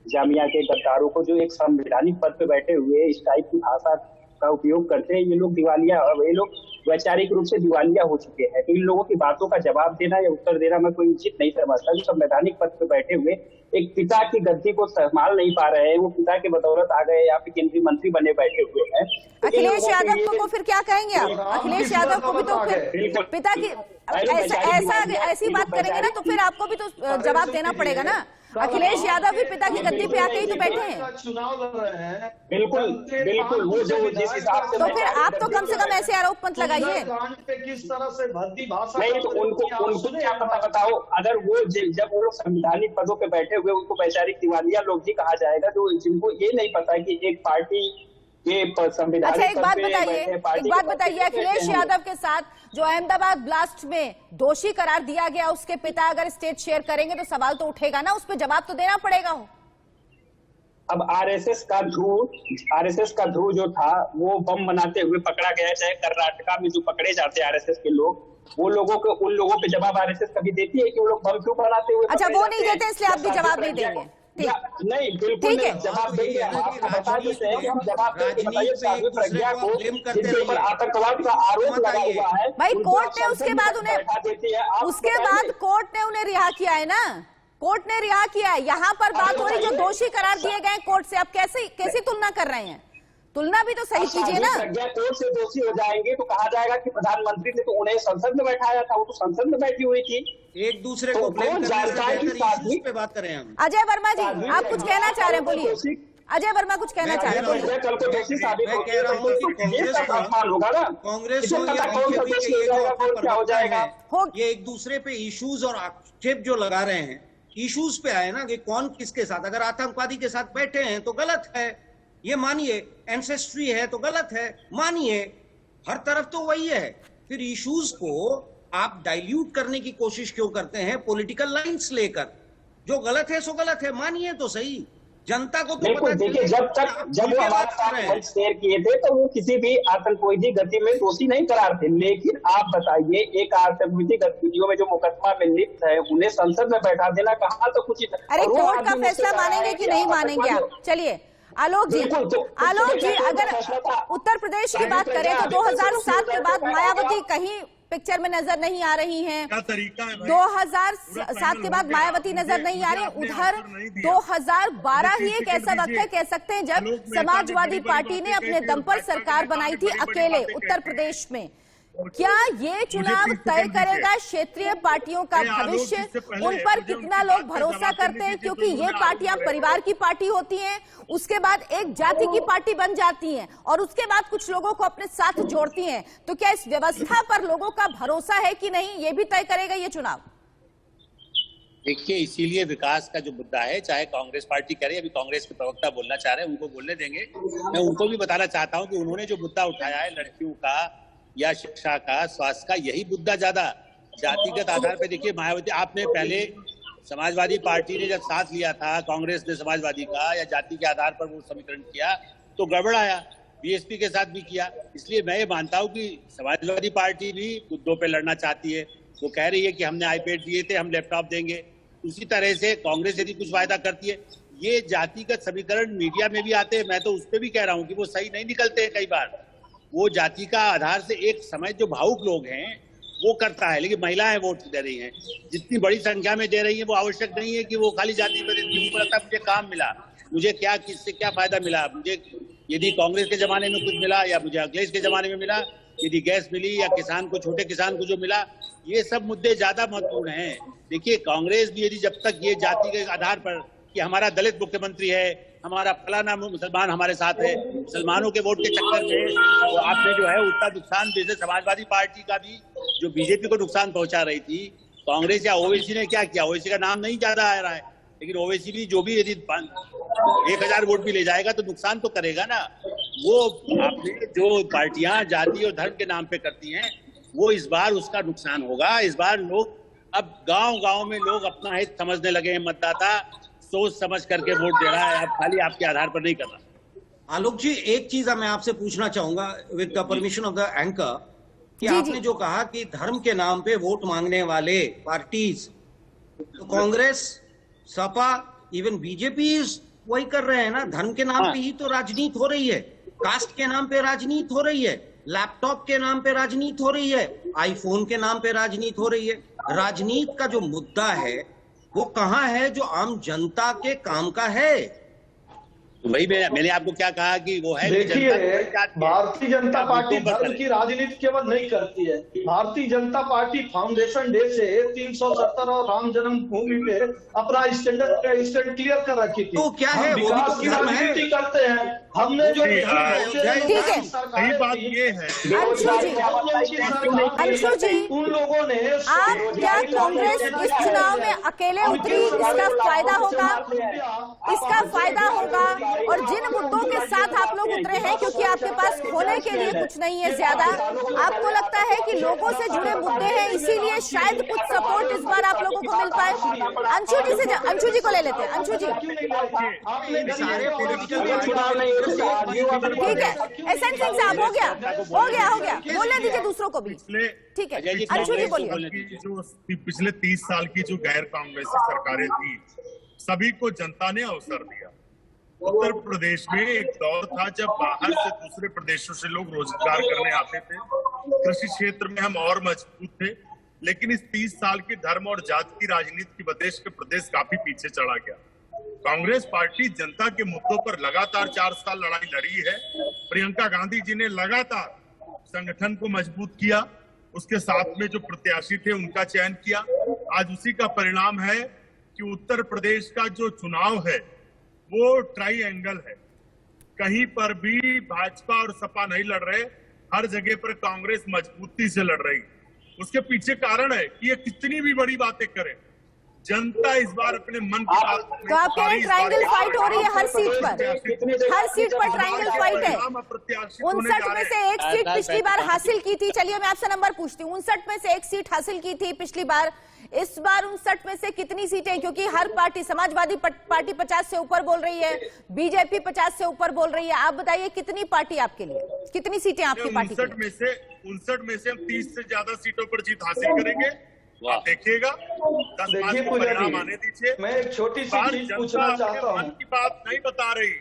जामिया के गद्दारों को, जो एक संवैधानिक पद पे बैठे हुए इस टाइप की भाषा का उपयोग करते हैं, ये लोग दिवालिया, ये लोग वैचारिक रूप से दिवालिया हो चुके हैं। तो इन लोगों की बातों का जवाब देना या उत्तर देना मैं कोई उचित नहीं समझता। जो संवैधानिक पद पे बैठे हुए एक पिता की गद्दी को संभाल नहीं पा रहे हैं, वो पिता के बदौलत आ गए यहाँ पे केंद्रीय मंत्री बने बैठे हुए हैं। अखिलेश यादव को फिर क्या कहेंगे आप? अखिलेश यादव को भी तो फिर पिता की ऐसी बात करेंगे ना तो फिर आपको भी तो जवाब देना पड़ेगा ना। अखिलेश यादव भी पिता की गद्दी पे आके ही तो बैठे हैं। चुनाव लड़ रहे हैं। बिल्कुल बिल्कुल, वो जो जिस हिसाब से, तो फिर आप तो कम से कम ऐसे आरोप मत लगाइए। किस तरह से भद्दी भाषा नहीं, तो उनको क्या पता बताओ, अगर वो जब वो लोग संवैधानिक पदों पे बैठे हुए उनको वैचारिक दिवालिया लोग ही कहा जाएगा, जो जिनको ये नहीं पता कि एक पार्टी ये संविधान। अच्छा, एक बात बताइए अखिलेश यादव के साथ जो अहमदाबाद ब्लास्ट में दोषी करार दिया गया, उसके पिता अगर स्टेज शेयर करेंगे तो सवाल तो उठेगा ना, उस पर जवाब तो देना पड़ेगा। अब आरएसएस का ध्रुव जो था वो बम बनाते हुए पकड़ा गया, चाहे कर्नाटका में जो पकड़े जाते हैं आरएसएस के लोग, वो उन लोगों पे जवाब आरएसएस कभी देती है कि वो लोग बम क्यों बनाते हुए? अच्छा, वो नहीं देते इसलिए आप भी जवाब नहीं देंगे? नहीं, बिल्कुल नहीं, जवाब देंगे। आपको बता देते हैं कि हम जवाब देंगे। बताइए साध्वी प्रज्ञा को जिनके ऊपर आतंकवाद का आरोप लगा हुआ है, भाई कोर्ट ने उसके बाद कोर्ट ने उन्हें रिहा किया है ना, कोर्ट ने रिहा किया है। यहाँ पर बात हो रही जो दोषी करार दिए गए कोर्ट से, आप कैसी तुलना कर रहे हैं? तुलना भी तो सही कीजिए ना। कोर्ट से दोषी हो जाएंगे तो कहा जाएगा कि प्रधानमंत्री ने तो उन्हें संसद में बैठाया था, वो तो संसद में बैठी हुई थी। एक दूसरे को ब्लेम करने पे बात करें हम। अजय वर्मा जी, आप कुछ कहना चाह रहे हैं, बोलिए। अजय वर्मा कुछ कहना चाह रहे हैं, बोलिए। मैं कह रहा हूँ कि कांग्रेस हो या बीजेपी के ये एक दूसरे पे इश्यूज और आक्षेप जो लगा रहे हैं, इश्यूज पे आए ना कि कौन किसके साथ, अगर आतंकवादी के साथ बैठे हैं तो गलत है, ये मानिए। एंसेस्ट्री है तो गलत है, मानिए। हर तरफ तो वही है। फिर इश्यूज को आप डाइल्यूट करने की कोशिश क्यों करते हैं पॉलिटिकल लाइंस लेकर? जो गलत है सो गलत है, मानिए तो सही। जनता को तो पता। देखिए, जब वो हमारे साथ शेयर किए थे तो वो किसी भी आतंकवादी गति में दोषी नहीं करार थे। लेकिन आप बताइए, एक आतंकवादी गतिविधियों में जो मुकदमा में लिप्त है उन्हें संसद में बैठा देना कहाँ तो कुछ। अरे कोर्ट का फैसला मानेंगे कि नहीं मानेंगे आप? चलिए आलोक जी, अगर उत्तर प्रदेश की बात करें तो 2007 के बाद मायावती कहीं पिक्चर में नजर नहीं आ रही हैं। 2007 के बाद मायावती नजर नहीं आ रही। उधर 2012 ही एक ऐसा वक्त है, कह सकते हैं, जब समाजवादी पार्टी ने अपने दम पर सरकार बनाई थी अकेले उत्तर प्रदेश में। क्या ये चुनाव तय करेगा क्षेत्रीय पार्टियों का भविष्य? उन पर कितना लोग भरोसा करते हैं? क्योंकि ये पार्टियां परिवार की पार्टी होती हैं, उसके बाद एक जाति की पार्टी बन जाती हैं और उसके बाद कुछ लोगों को अपने साथ जोड़ती हैं। तो क्या इस व्यवस्था पर लोगों का भरोसा है कि नहीं, ये भी तय करेगा ये चुनाव? देखिए, इसीलिए विकास का जो मुद्दा है, चाहे कांग्रेस पार्टी करे, अभी कांग्रेस के प्रवक्ता बोलना चाह रहे हैं, उनको बोलने देंगे। मैं उनको भी बताना चाहता हूँ कि उन्होंने जो मुद्दा उठाया है लड़कियों का या शिक्षा का, स्वास्थ्य का, यही मुद्दा ज्यादा जातिगत आधार पर। देखिए मायावती, आपने पहले समाजवादी पार्टी ने जब साथ लिया था कांग्रेस ने समाजवादी का, या जाति के आधार पर वो समीकरण किया तो गड़बड़ आया। बीएसपी के साथ भी किया। इसलिए मैं ये मानता हूँ कि समाजवादी पार्टी भी मुद्दों पे लड़ना चाहती है। वो कह रही है कि हमने आईपैड दिए थे, हम लैपटॉप देंगे। उसी तरह से कांग्रेस यदि कुछ वायदा करती है, ये जातिगत समीकरण मीडिया में भी आते हैं, मैं तो उस पर भी कह रहा हूँ कि वो सही नहीं निकलते हैं कई बार। वो जाति का आधार से एक समय जो भावुक लोग हैं वो करता है, लेकिन महिलाएं वोट दे रही हैं, जितनी बड़ी संख्या में दे रही हैं वो आवश्यक नहीं है कि वो खाली जाति पर देती है। लगता है मुझे काम मिला, मुझे क्या, किससे क्या फायदा मिला, मुझे यदि कांग्रेस के जमाने में कुछ मिला या मुझे अखिलेश के जमाने में मिला, यदि गैस मिली या किसान को, छोटे किसान को जो मिला, ये सब मुद्दे ज्यादा महत्वपूर्ण हैं। देखिए कांग्रेस भी यदि जब तक ये जाति के आधार पर कि हमारा दलित मुख्यमंत्री है, हमारा फलाना मुसलमान हमारे साथ है, मुसलमानों के वोट के चक्कर में तो आपने जो है उतना नुकसान, जैसे समाजवादी पार्टी का भी जो बीजेपी को नुकसान पहुंचा रही थी, कांग्रेस या ओवैसी ने क्या किया? ओवैसी का नाम नहीं ज्यादा आ रहा है, लेकिन ओवैसी भी जो भी यदि 1000 वोट भी ले जाएगा तो नुकसान तो करेगा ना। वो आपने जो पार्टियां जाति और धर्म के नाम पे करती हैं, वो इस बार उसका नुकसान होगा। इस बार लोग अब गांव-गांव में लोग अपना हित समझने लगे हैं। मतदाता सोच समझ करके वोट दे रहा है, अब खाली आपके आधार पर नहीं कर रहा। आलोक जी, एक चीज मैं आपसे पूछना चाहूंगा with the permission of the anchor कि आपने जो कहा कि धर्म के नाम पे वोट मांगने वाले पार्टीज, तो कांग्रेस, सपा, इवन बीजेपी वही कर रहे हैं ना। धर्म के नाम पे ही तो राजनीति हो रही है, कास्ट के नाम पे राजनीति हो रही है, लैपटॉप के नाम पे राजनीति हो रही है, आईफोन के नाम पे राजनीति हो रही है। राजनीति का जो मुद्दा है वो कहाँ है जो आम जनता के काम का है? वही मैंने आपको क्या कहा कि वो है। देखिए, भारतीय जनता पार्टी धर्म की राजनीति केवल नहीं करती है। Bharatiya Janata party foundation day से 370 और राम जन्मभूमि पे अपना स्टैंड क्लियर कर रखी थी। तो क्या है, वो विकास की राजनीति करते हैं। हमने जो ठीक है, सही बात ये है अंशु जी, उन लोगों ने आप क्या कांग्रेस इस चुनाव में अकेले उतरी, इसका फायदा होगा? इसका फायदा होगा? और जिन मुद्दों के साथ आप लोग उतरे हैं, क्योंकि आपके पास खोने के लिए कुछ नहीं है ज्यादा, आपको लगता है कि लोगों से जुड़े मुद्दे हैं, इसीलिए शायद कुछ सपोर्ट इस बार आप लोगों को मिल पाए। अंशु जी को ले लेते हैं। अंशु जी, ठीक है, एसएन सिंह साहब, हो गया, बोलने दीजिए दूसरों को भी। ठीक है, अंशु जी बोलिए। जो पिछले 30 साल की जो गैर कांग्रेसी सरकारें थी, सभी को जनता ने अवसर दिया। उत्तर प्रदेश में एक दौर था जब बाहर से दूसरे प्रदेशों से लोग रोजगार करने आते थे। कृषि क्षेत्र में हम और मजबूत थे, लेकिन इस 30 साल की धर्म और जाति की राजनीति की वजह से प्रदेश काफी पीछे चला गया। कांग्रेस पार्टी जनता के मुद्दों पर लगातार 4 साल लड़ाई लड़ी है। प्रियंका गांधी जी ने लगातार संगठन को मजबूत किया, उसके साथ में जो प्रत्याशी थे उनका चयन किया। आज उसी का परिणाम है कि उत्तर प्रदेश का जो चुनाव है वो ट्राइएंगल है। कहीं पर भी भाजपा और सपा नहीं लड़ रहे, हर जगह पर कांग्रेस मजबूती से लड़ रही। उसके पीछे कारण है कि ये कितनी भी बड़ी बातें करे, जनता इस बार अपने मन की बात। तो आपके यहाँ ट्रायंगल फाइट हो रही है हर सीट पर ट्रायंगल फाइट है। 59 में से एक सीट पिछली बार हासिल की थी। चलिए मैं आपसे नंबर पूछती हूँ, 59 में से एक सीट हासिल की थी पिछली बार, इस बार 59 में से कितनी सीटें? क्योंकि हर पार्टी, समाजवादी पार्टी 50 से ऊपर बोल रही है, बीजेपी 50 से ऊपर बोल रही है। आप बताइए कितनी पार्टी आपके लिए, कितनी सीटें आपकी पार्टी? 59 में से हम 30 से ज्यादा सीटों पर जीत हासिल करेंगे। आप देखिएगा, 10 मार्च को परिणाम आने दीजिए। मैं एक छोटी सी चीज पूछना चाहता हूँ। मन की बात नहीं बता रही,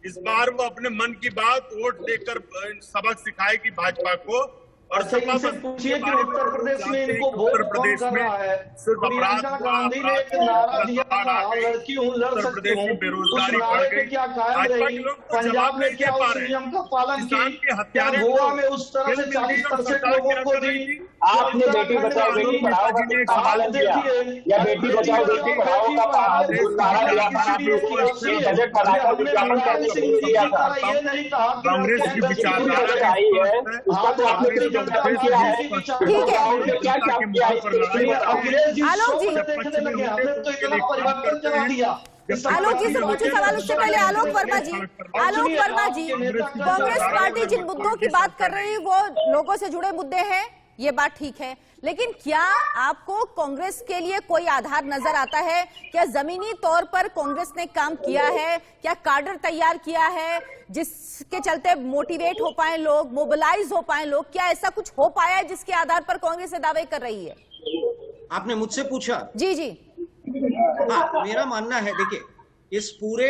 इस बार वो अपने मन की बात वोट देकर सबक सिखाएगी भाजपा को। और इनसे पूछिए कि उत्तर प्रदेश में इनको वोट कौन कर रहा है? प्रियंका गांधी ने एक नारा दिया था, लड़की हूँ लड़ सकती हूँ, उस नारे पे क्या कायम रही? पंजाब में क्या उस नियम का पालन की? क्या गोवा में उस तरह से 40% लोगों को दी? आपने बेटी बचाओ बेटी पढ़ाओ का पालन किया या बेटी बचाओ बेटी पढ़ाओ का बजट बनाकर विज्ञापन करने के लिए दिया था? ये नहीं कहा कांग्रेस की विचारधारा आई है, उसका तो आपने किया है। क्या किया आलोक जी, तो इतना परिवर्तन करा दिया। आलोक जी से पूछे सवाल, उससे पहले आलोक वर्मा जी, कांग्रेस पार्टी जिन मुद्दों की बात कर रही है वो लोगों से जुड़े मुद्दे हैं, ये बात ठीक है, लेकिन क्या आपको कांग्रेस के लिए कोई आधार नजर आता है? क्या जमीनी तौर पर कांग्रेस ने काम किया है? क्या काडर तैयार किया है जिसके चलते मोटिवेट हो पाए लोग, मोबिलाइज हो पाए लोग? क्या ऐसा कुछ हो पाया है जिसके आधार पर कांग्रेस दावे कर रही है? आपने मुझसे पूछा? जी जी। हाँ, मेरा मानना है, देखिए, इस पूरे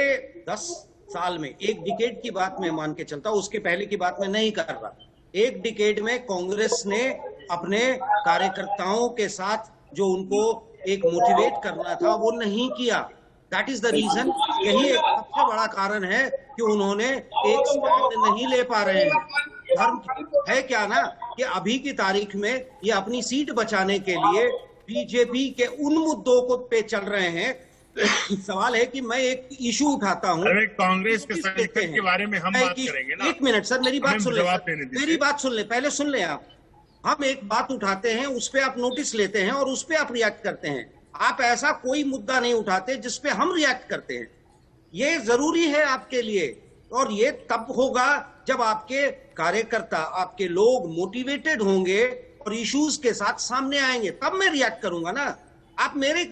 10 साल में एक डिकेड की बात मैं मान के चलता हूं, उसके पहले की बात मैं नहीं कर रहा। एक डिकेड में कांग्रेस ने अपने कार्यकर्ताओं के साथ जो उनको एक मोटिवेट करना था वो नहीं किया। That is the reason. यही एक सबसे बड़ा कारण है कि उन्होंने एक स्टैंड नहीं ले पा रहे हैं। धर्म है क्या ना कि अभी की तारीख में ये अपनी सीट बचाने के लिए बीजेपी के उन मुद्दों को पे चल रहे हैं। सवाल है कि मैं एक इशू उठाता हूं, कांग्रेस के संगठन के बारे में हम बात करेंगे ना। एक मिनट सर, मेरी बात सुन ले, मेरी बात सुन ले, पहले सुन ले आप। हम एक बात उठाते हैं, उस पे आप नोटिस लेते हैं और उस पे आप रिएक्ट करते हैं। आप ऐसा कोई मुद्दा नहीं उठाते जिस पे हम रिएक्ट करते हैं। ये जरूरी है आपके लिए, और ये तब होगा जब आपके कार्यकर्ता, आपके लोग मोटिवेटेड होंगे और इश्यूज के साथ सामने आएंगे, तब मैं रिएक्ट करूंगा ना। आप मेरे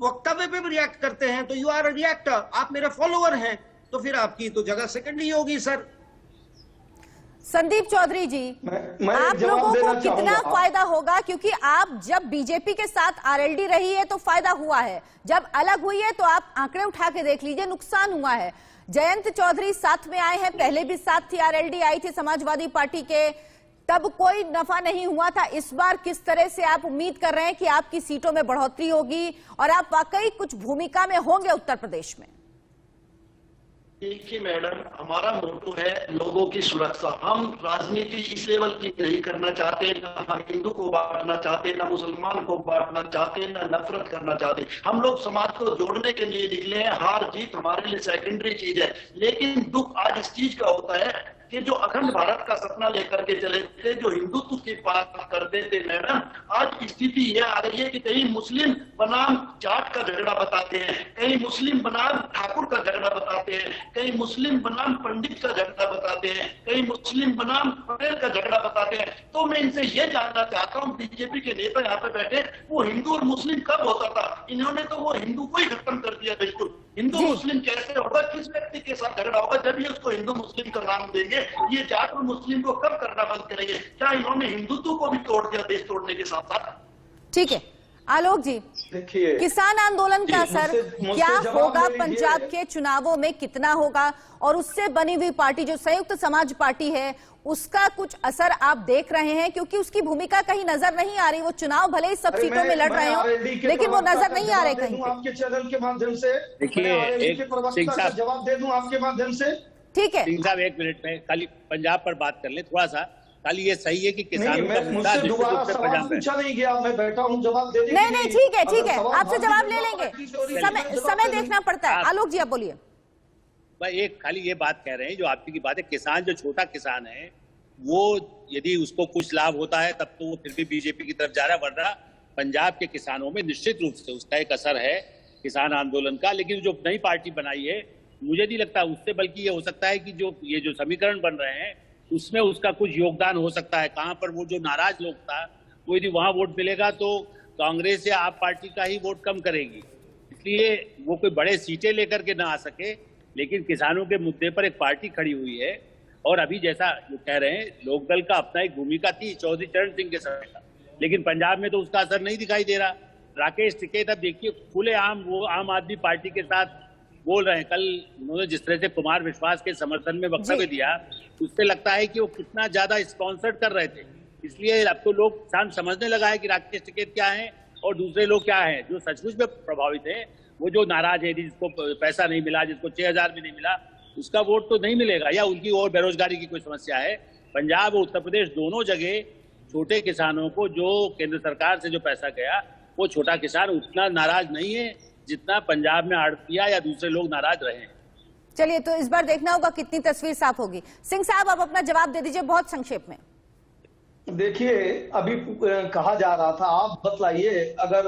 वक्तव्य पे भी रिएक्ट करते हैं तो यू आर अ रिएक्टर, आप मेरे फॉलोअर हैं, तो फिर आपकी तो जगह सेकेंडरी होगी सर। संदीप चौधरी जी, आप लोगों को कितना फायदा होगा, क्योंकि आप जब बीजेपी के साथ आरएलडी रही है तो फायदा हुआ है, जब अलग हुई है तो आप आंकड़े उठा के देख लीजिए, नुकसान हुआ है। जयंत चौधरी साथ में आए हैं, पहले भी साथ थी, आरएलडी आई थी समाजवादी पार्टी के, तब कोई नफा नहीं हुआ था। इस बार किस तरह से आप उम्मीद कर रहे हैं कि आपकी सीटों में बढ़ोतरी होगी और आप वाकई कुछ भूमिका में होंगे उत्तर प्रदेश में? देखिए मैडम, हमारा मोटो है लोगों की सुरक्षा। हम राजनीति इस लेवल की नहीं करना चाहते, ना हम हिंदू को बांटना चाहते, ना मुसलमान को बांटना चाहते, ना नफरत करना चाहते। हम लोग समाज को जोड़ने के लिए निकले हैं। हार जीत हमारे लिए सेकेंडरी चीज है, लेकिन दुख आज इस चीज का होता है कि जो अखंड भारत का सपना लेकर के चले थे, जो हिंदुत्व की बात करते थे मैडम, आज स्थिति यह आ रही है कि कहीं मुस्लिम बनाम जाट का झगड़ा बताते हैं, कहीं मुस्लिम बनाम ठाकुर का झगड़ा बताते हैं, कहीं मुस्लिम बनाम पंडित का झगड़ा बताते हैं, कहीं मुस्लिम बनाम पटेल का झगड़ा बताते हैं। तो मैं इनसे ये जानना चाहता हूँ, बीजेपी के नेता यहाँ पे बैठे, वो हिंदू और मुस्लिम कब होता था? इन्होंने तो वो हिंदू को ही खत्म कर दिया। बिल्कुल हिंदू मुस्लिम कैसे होगा? किस व्यक्ति के साथ झगड़ा होगा जब ये उसको हिंदू मुस्लिम का नाम देंगे? ये जाट और मुस्लिम को कब करना बंद करेंगे? क्या इन्होंने हिंदुत्व को भी तोड़ दिया देश तोड़ने के साथ साथ? ठीक है आलोक जी, देखिए किसान आंदोलन का असर क्या होगा पंजाब के चुनावों में, कितना होगा, और उससे बनी हुई पार्टी जो संयुक्त समाज पार्टी है उसका कुछ असर आप देख रहे हैं? क्योंकि उसकी भूमिका कहीं नजर नहीं आ रही। वो चुनाव भले ही सब सीटों में लड़ रहे हो, लेकिन वो नजर नहीं आ रहे कहीं। आपके चैनल के माध्यम से देखिए, जवाब दे दूं आपके माध्यम से। ठीक है सिंह साहब, एक मिनट में खाली पंजाब पर बात कर ले थोड़ा सा। खाली ये सही है कि किसानों का मुद्दा दोबारा सवाल पूछा नहीं गया, मैं बैठा हूँ जवाब दे देंगे। नहीं ठीक है, ठीक है, आपसे जवाब ले लेंगे, समय देखना पड़ता है। आलोक जी आप बोलिए। भाई एक खाली ये बात कह रहे हैं, जो आपकी बात है, किसान जो छोटा किसान है वो यदि उसको कुछ लाभ होता है तब तो वो फिर भी बीजेपी की तरफ जा रहा है, वरना पंजाब के किसानों में निश्चित रूप से उसका एक असर है किसान आंदोलन का। लेकिन जो नई पार्टी बनाई है, मुझे नहीं लगता उससे, बल्कि ये हो सकता है कि जो समीकरण बन रहे हैं उसमें उसका कुछ योगदान हो सकता है। कहां पर वो जो नाराज लोग था वो यदि वहां वोट मिलेगा तो कांग्रेस या आप पार्टी का ही वोट कम करेगी, इसलिए वो कोई बड़े सीटें लेकर के ना आ सके। लेकिन किसानों के मुद्दे पर एक पार्टी खड़ी हुई है, और अभी जैसा जो कह रहे हैं, लोकदल का अपना एक भूमिका थी चौधरी चरण सिंह के समय का, लेकिन पंजाब में तो उसका असर नहीं दिखाई दे रहा। राकेश टिकैत अब देखिए खुलेआम वो आम आदमी पार्टी के साथ बोल रहे हैं। कल उन्होंने जिस तरह से कुमार विश्वास के समर्थन में वक्तव्य दिया, उससे लगता है कि वो कितना ज्यादा स्पॉन्सर्ड कर रहे थे। इसलिए अब तो लोग समझने लगा है कि राकेश टिकैत क्या है और दूसरे लोग क्या हैं। जो सचमुच में प्रभावित है, वो जो नाराज है, जिसको पैसा नहीं मिला, जिसको 6,000 भी नहीं मिला, उसका वोट तो नहीं मिलेगा, या उनकी और बेरोजगारी की कोई समस्या है। पंजाब और उत्तर प्रदेश दोनों जगह छोटे किसानों को जो केंद्र सरकार से जो पैसा गया, वो छोटा किसान उतना नाराज नहीं है जितना पंजाब में आड़तिया या दूसरे लोग नाराज रहे हैं। चलिए, तो इस बार देखना होगा कितनी तस्वीर साफ होगी। सिंह साहब आप अपना जवाब दे दीजिए बहुत संक्षेप में। देखिए, अभी कहा जा रहा था, आप बतलाइए, अगर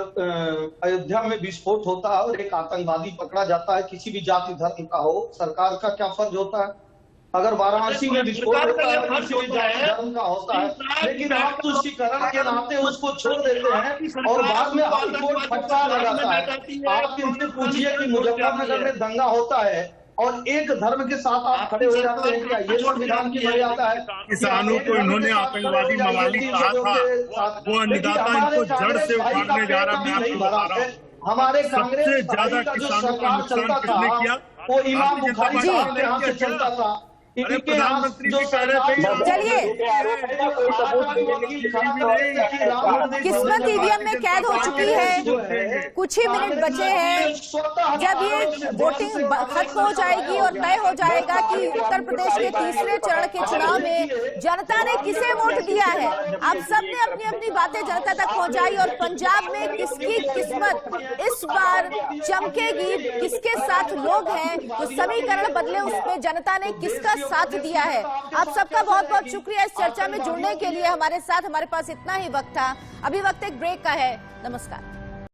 अयोध्या में विस्फोट होता है और एक आतंकवादी पकड़ा जाता है, किसी भी जाति धर्म का हो, सरकार का क्या फर्ज होता है? अगर वाराणसी में विस्फोट होता है किसी भी जाति धर्म का होता है, लेकिन आप तुष्टीकरण के नाते उसको छोड़ देते हैं और बाद में हाईकोर्ट फटकार लगाता है। आप इनसे पूछिए कि मुजफ्फरनगर में दंगा होता है और एक धर्म के साथ आप खड़े हो जाते हैं, क्या ये संविधान की मर्यादा है? किसानों को इन्होंने आतंकवादी मवाली कहा था, वो अन्नदाता इनको जड़ से उखाड़ने जा रहा। मैं आपको बता रहा हूँ, हमारे कांग्रेस ज्यादा का जो किसानों का सरकार नुकसान चलता किसने था किया? वो इमाम बुखारी साहब के यहाँ से चलता था। प्रधानमंत्री जी कह रहे थे, चलिए, किस्मत ईवीएम में कैद हो चुकी है, कुछ ही मिनट बचे हैं। जब ये वोटिंग खत्म हो जाएगी और तय हो जाएगा कि उत्तर प्रदेश के तीसरे चरण के चुनाव में जनता ने किसे वोट दिया है, आप सबने अपनी अपनी बातें जनता तक पहुंचाई और पंजाब में किसकी किस्मत इस बार चमकेगी, किसके साथ लोग हैं, तो समीकरण बदले, उसमें जनता ने किसका साथ दिया है। आप सबका बहुत बहुत शुक्रिया इस चर्चा में जुड़ने के लिए हमारे साथ। हमारे पास इतना ही वक्त था, अभी वक्त एक ब्रेक का है। नमस्कार।